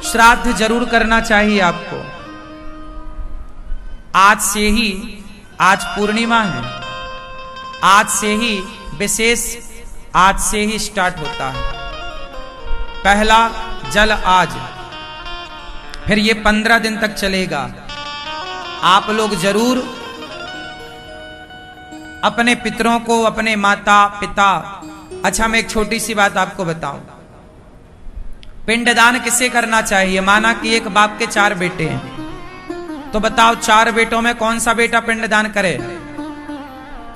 श्राद्ध जरूर करना चाहिए आपको। आज से ही, आज पूर्णिमा है, आज से ही विशेष, आज से ही स्टार्ट होता है। पहला जल आज, फिर ये 15 दिन तक चलेगा। आप लोग जरूर अपने पितरों को, अपने माता पिता, अच्छा मैं एक छोटी सी बात आपको बताऊं, पिंडदान किसे करना चाहिए? माना कि एक बाप के 4 बेटे हैं, तो बताओ 4 बेटों में कौन सा बेटा पिंडदान करे?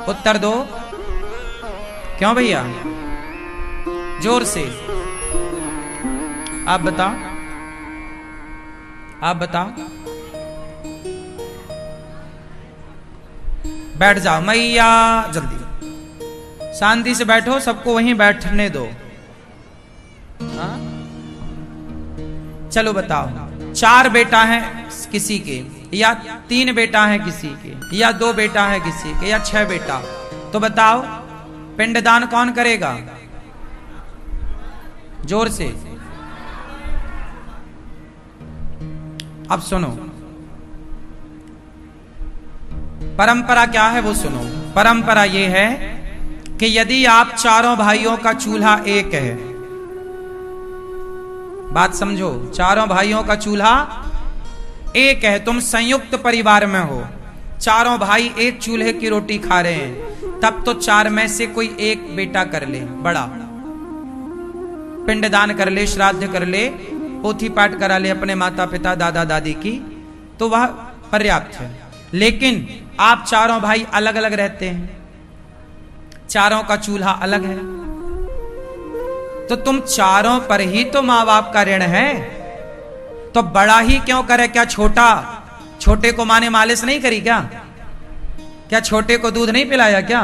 उत्तर दो। क्यों भैया? जोर से आप बताओ, आप बताओ। बैठ जाओ मैया, जल्दी शांति से बैठो, सबको वहीं बैठने दो। हाँ? चलो बताओ, 4 बेटा है किसी के, या 3 बेटा है किसी के, या 2 बेटा है किसी के, या 6 बेटा, तो बताओ पिंडदान कौन करेगा? जोर से। अब सुनो, परंपरा क्या है वो सुनो। परंपरा ये है कि यदि आप चारों भाइयों का चूल्हा एक है, बात समझो, चारों भाइयों का चूल्हा एक है, तुम संयुक्त परिवार में हो, चारों भाई एक चूल्हे की रोटी खा रहे हैं, तब तो 4 में से कोई एक बेटा कर ले, बड़ा पिंडदान कर ले, श्राद्ध कर ले, पोथी पाठ करा ले अपने माता पिता दादा दादी की, तो वह पर्याप्त है। लेकिन आप चारों भाई अलग अलग रहते हैं, चारों का चूल्हा अलग है, तो तुम चारों पर ही तो माँ बाप का ऋण है, तो बड़ा ही क्यों करे? क्या छोटा, छोटे को माँ ने मालिश नहीं करी क्या? क्या छोटे को दूध नहीं पिलाया क्या?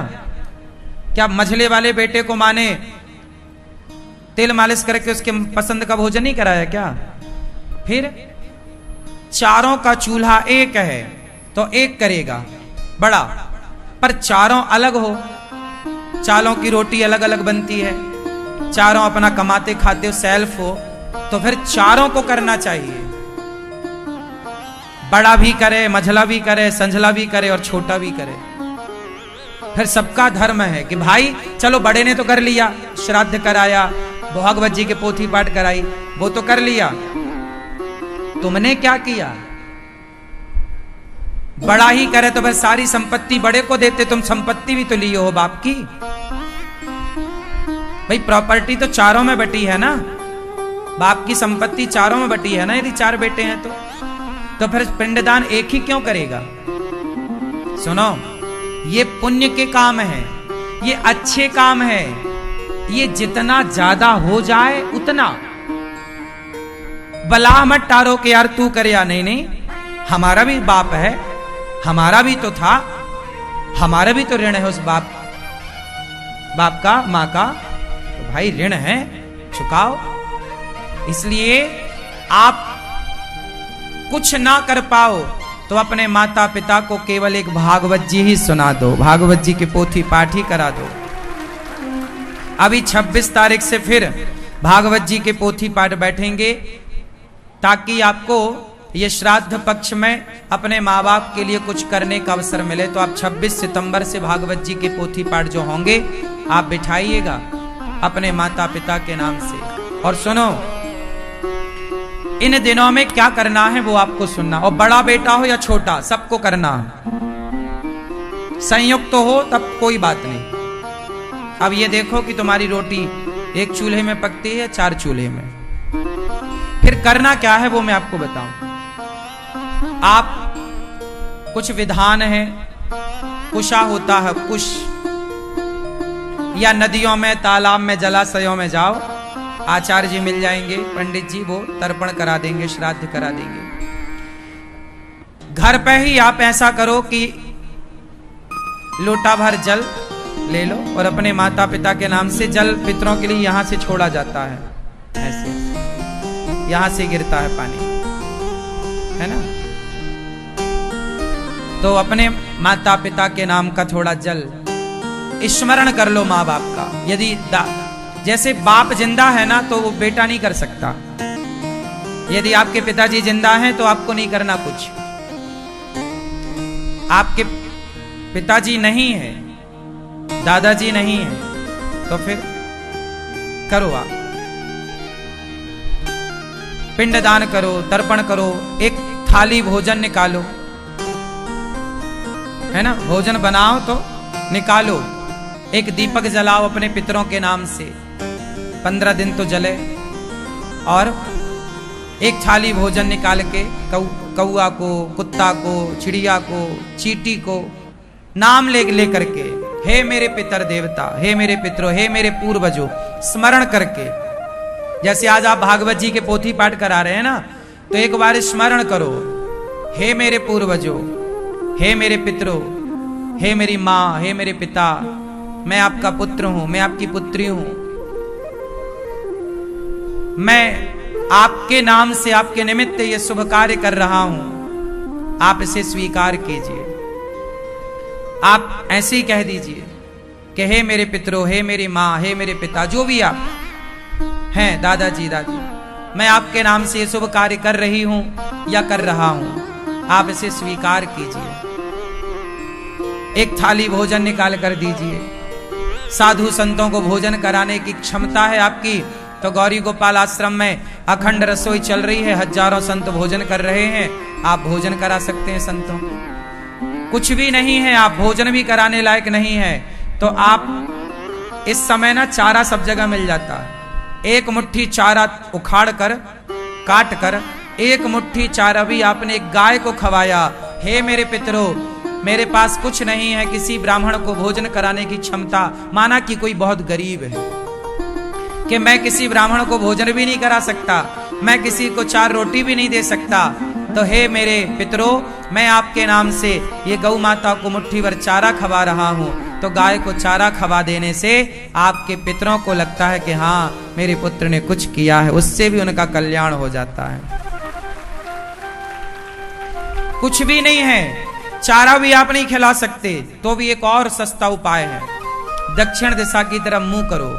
क्या मझले वाले बेटे को माँ ने तेल मालिश करके उसके पसंद का भोजन नहीं कराया क्या? फिर चारों का चूल्हा एक है तो एक करेगा बड़ा, पर चारों अलग हो, चारों की रोटी अलग अलग बनती है, चारों अपना कमाते खाते हो, सेल्फ हो, तो फिर चारों को करना चाहिए। बड़ा भी करे, मझला भी करे, संझला भी करे और छोटा भी करे। फिर सबका धर्म है कि भाई चलो बड़े ने तो कर लिया, श्राद्ध कराया, भागवत जी के पोथी पाठ कराई, वो तो कर लिया, तुमने क्या किया? बड़ा ही करे तो फिर सारी संपत्ति बड़े को देते, तुम संपत्ति भी तो लिए हो बाप की। भाई प्रॉपर्टी तो चारों में बटी है ना, बाप की संपत्ति चारों में बटी है ना, यदि 4 बेटे हैं तो फिर पिंडदान एक ही क्यों करेगा? सुनो, ये पुण्य के काम है, ये अच्छे काम है, ये जितना ज्यादा हो जाए उतना। बला मत टारो के यार तू करे या नहीं, नहीं, हमारा भी बाप है, हमारा भी तो था, हमारा भी तो ऋण है उस बाप का, माँ का, तो भाई ऋण है, चुकाओ। इसलिए आप कुछ ना कर पाओ तो अपने माता पिता को केवल एक भागवत जी ही सुना दो, भागवत जी के पोथी पाठ ही करा दो। अभी 26 तारीख से फिर भागवत जी के पोथी पाठ बैठेंगे, ताकि आपको ये श्राद्ध पक्ष में अपने माँ बाप के लिए कुछ करने का अवसर मिले। तो आप 26 सितंबर से भागवत जी के पोथी पाठ जो होंगे आप बिठाइएगा अपने माता पिता के नाम से। और सुनो, इन दिनों में क्या करना है वो आपको सुनना, और बड़ा बेटा हो या छोटा सबको करना है। संयुक्त तो हो तब कोई बात नहीं। अब ये देखो कि तुम्हारी रोटी एक चूल्हे में पकती है, 4 चूल्हे में, फिर करना क्या है वो मैं आपको बताऊं। आप कुछ विधान है, कुशा होता है, कुश, या नदियों में, तालाब में, जलाशयों में जाओ, आचार्य जी मिल जाएंगे, पंडित जी, वो तर्पण करा देंगे, श्राद्ध करा देंगे। घर पे ही आप ऐसा करो कि लोटा भर जल ले लो और अपने माता पिता के नाम से जल पितरों के लिए यहां से छोड़ा जाता है, ऐसे यहां से गिरता है पानी, है ना। तो अपने माता पिता के नाम का थोड़ा जल स्मरण कर लो माँ बाप का। यदि जैसे बाप जिंदा है ना तो वो बेटा नहीं कर सकता, यदि आपके पिताजी जिंदा हैं तो आपको नहीं करना कुछ। आपके पिताजी नहीं है, दादाजी नहीं है, तो फिर करो आप पिंडदान करो, तर्पण करो, एक थाली भोजन निकालो, है ना, भोजन बनाओ तो निकालो, एक दीपक जलाओ अपने पितरों के नाम से, 15 दिन तो जले, और एक थाली भोजन निकाल के कौआ को, कुत्ता को, चिड़िया को, चींटी को नाम ले करके, हे मेरे पितर देवता, हे मेरे पितरों, हे मेरे पूर्वजों, स्मरण करके, जैसे आज आप भागवत जी के पोथी पाठ करा रहे हैं ना, तो एक बार स्मरण करो, हे मेरे पूर्वजों, हे मेरे पितरों, हे मेरी माँ, हे मेरे पिता, मैं आपका पुत्र हूं, मैं आपकी पुत्री हूं, मैं आपके नाम से, आपके निमित्त ये शुभ कार्य कर रहा हूं, आप इसे स्वीकार कीजिए। आप ऐसे ही कह दीजिए कि हे मेरे पितरों, हे मेरी माँ, हे मेरे पिता, जो भी आप हैं, दादाजी दादी, मैं आपके नाम से ये शुभ कार्य कर रही हूं या कर रहा हूं, आप इसे स्वीकार कीजिए। एक थाली भोजन निकाल कर दीजिए। साधु संतों को भोजन कराने की क्षमता है आपकी, तो गौरी गोपाल आश्रम में अखंड रसोई चल रही है, हजारों संत भोजन कर रहे हैं, आप भोजन करा सकते हैं संतों को। कुछ भी नहीं है, आप भोजन भी कराने लायक नहीं है, तो आप इस समय ना चारा सब जगह मिल जाता है, एक मुट्ठी चारा उखाड़ कर, काट कर, एक मुट्ठी चारा भी आपने एक गाय को खवाया। हे मेरे पितरों, मेरे पास कुछ नहीं है, किसी ब्राह्मण को भोजन कराने की क्षमता, माना कि कोई बहुत गरीब है कि मैं किसी ब्राह्मण को भोजन भी नहीं करा सकता, मैं किसी को 4 रोटी भी नहीं दे सकता, तो हे मेरे पितरों, मैं आपके नाम से ये गौ माता को मुट्ठी भर चारा खवा रहा हूं, तो गाय को चारा खवा देने से आपके पितरों को लगता है कि हाँ मेरे पुत्र ने कुछ किया है, उससे भी उनका कल्याण हो जाता है। कुछ भी नहीं है, चारा भी आप नहीं खिला सकते, तो भी एक और सस्ता उपाय है, दक्षिण दिशा की तरफ मुंह करो,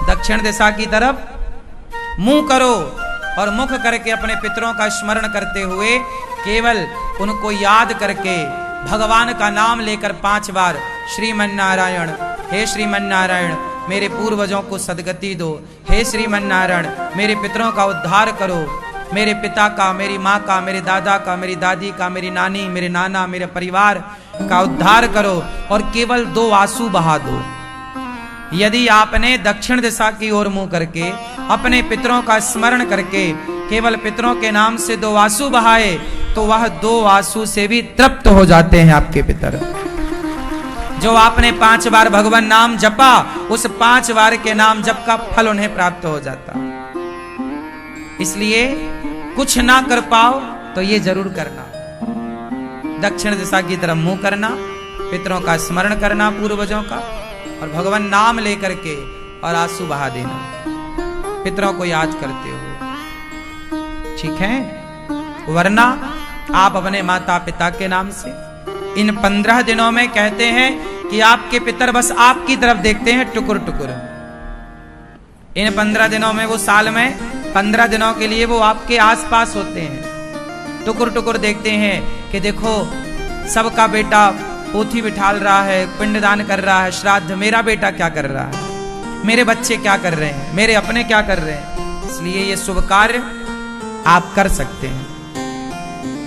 दक्षिण दिशा की तरफ मुंह करो, और मुख करके अपने पितरों का स्मरण करते हुए केवल उनको याद करके भगवान का नाम लेकर 5 बार श्रीमन नारायण, हे श्रीमन नारायण, मेरे पूर्वजों को सदगति दो, हे श्रीमन नारायण, मेरे पितरों का उद्धार करो, मेरे पिता का, मेरी माँ का, मेरे दादा का, मेरी दादी का, मेरी नानी, मेरे नाना, मेरे परिवार का उद्धार करो, और केवल 2 आंसू बहा दो। यदि आपने दक्षिण दिशा की ओर मुंह करके अपने पितरों का स्मरण करके केवल पितरों के नाम से 2 आंसू बहाए, तो वह 2 आंसू से भी तृप्त हो जाते हैं आपके पितर। जो आपने 5 बार भगवान नाम जपा, उस 5 बार के नाम जप का फल उन्हें प्राप्त हो जाता। इसलिए कुछ ना कर पाओ तो ये जरूर करना, दक्षिण दिशा की तरफ मुंह करना, पितरों का स्मरण करना, पूर्वजों का, और भगवान नाम लेकर के और आंसू बहा देना, पितरों को याद करते हुए, ठीक है। वरना आप अपने माता पिता के नाम से इन 15 दिनों में कहते हैं कि आपके पितर बस आपकी तरफ देखते हैं टुकुर टुकुर। इन 15 दिनों में, वो साल में 15 दिनों के लिए वो आपके आसपास होते हैं, टुकुर टुकुर देखते हैं कि देखो सबका बेटा पोथी बिठाल रहा है, पिंडदान कर रहा है, श्राद्ध, मेरा बेटा क्या कर रहा है, मेरे बच्चे क्या कर रहे हैं, मेरे अपने क्या कर रहे हैं। इसलिए ये शुभ कार्य आप कर सकते हैं।